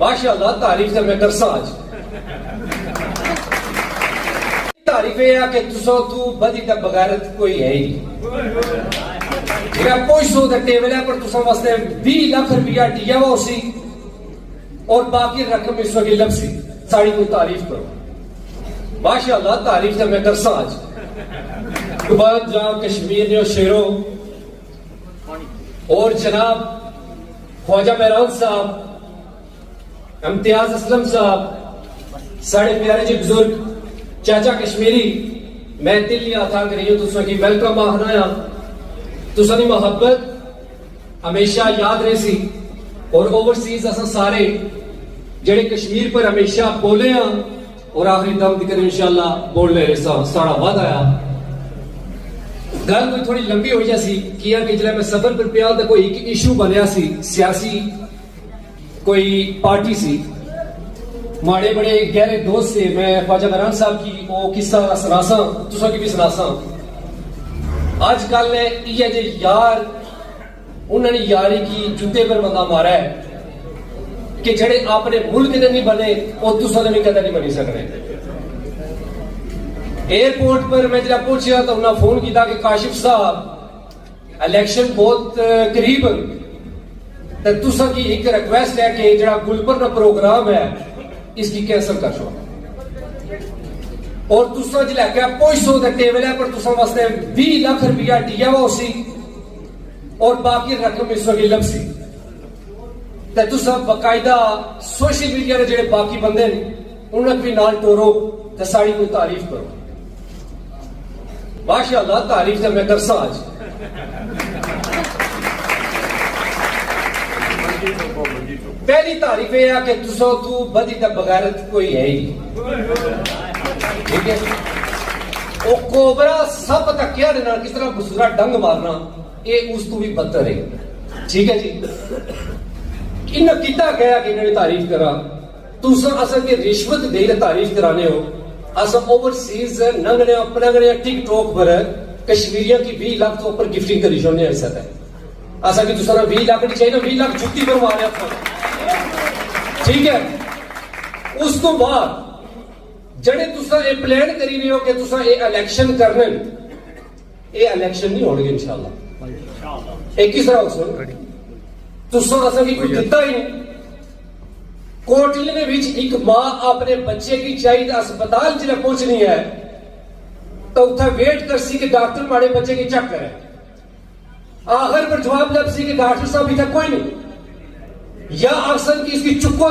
माशाअल्लाह तारीफ मैं करसा आज तारीफ है कि तू बदी तक बगैरत कोई है ही नहीं। कोई सौ टेबल है पर तुसा वास्ते 20 लाख रुपया दिया हुआ उसी और बाकी रकम इस वक्त लबसी साड़ी को तारीफ करो। माशाअल्लाह तारीफ मैं करसा आज तो बाद जहाँ कश्मीर ने शेरों और जनाब ख्वाजा मेहरान साहब, इम्तियाज असलम साहब, साढ़े प्यारे जी बुजुर्ग चाचा कश्मीरी, मैं दिल नहीं आता कर रही हूं तुसा की वेलकम आखना तुसा दी मोहब्बत हमेशा याद रहे सी और ओवरसीज असा सारे जेड़े कश्मीर पर हमेशा बोले हैं और आखिरी दम तक इंशाअल्लाह बोल ले रहे साड़ा वाद आया। गल कोई थोड़ी लंबी हो जासी किया कि जब मैं सफर पर पिया तो कोई एक इशू बनया सी सियासी कोई पार्टी सी माड़े बड़े गहरे दोस्त से मैं ख्वाजा मेहरान साहब की वो किस्सा सुनासा तुसा की भी सुनासा। आजकल ने ये जे यार उन्होंने यारी की जूते पर बंदा मारा है कि जड़े अपने मुल्क के नहीं बने वो तुसा ने भी कदा नहीं बनी सकने। एयरपोर्ट पर मैं जब पहुंचा तो उन्हें फोन किया कि काशिफ साहब इलेक्शन बहुत करीब तो तुसा की एक रिक्वेस्ट है कि जड़ा गुलबर का प्रोग्राम है इसकी कैंसिल कर छो और तुसा जिला क्या कोई सौ टेबल है पर तुसा वास्ते 20 लाख रुपया दिया हुआ उसी और बाकी रकम इस वक्त लबसी तो तुसा बकायदा सोशल मीडिया के जेडे बाकी बंदे उन्हें भी नाल टोरो तो साड़ी को तारीफ करो। माशाअल्लाह तारीफ मैं करसा आज पहली तारीफ यह है कि तू बदी तक बगैरत कोई है ही नहीं। ठीक है वो कोबरा सब तक क्या देना किस तरह बसूरा डंग मारना ये उस तू भी बदतर है। ठीक है जी इन किता गया कि इन्होंने तारीफ करा तुसा असल के रिश्वत दे तारीफ कराने हो अस ओवरसीज नंगने अपने टिकटॉक पर कश्मीरिया की 20 लाख तो ऊपर गिफ्टिंग करी छोड़ने ऐसा है असा कि तुसा 20 लाख नहीं चाहिए 20 लाख जुत्ती पर मारे ठीक है। उस तो बाद जड़े तुसा ये प्लान करी रहे हो कि तुसा ये इलेक्शन करने ये इलेक्शन नहीं होंगे इंशाल्लाह एक ही तरह सुन तुसा असा की कोई दिता ही नहीं कोटले में बीच एक मां अपने बच्चे की चाहिए अस्पताल जिले पहुंचनी है तो उठा वेट कर सी कि डॉक्टर माड़े बच्चे की चेक करे आखिर पर जवाब जब सी कि डॉक्टर साहब अभी तक कोई नहीं या अक्सर की इसकी चुप्पो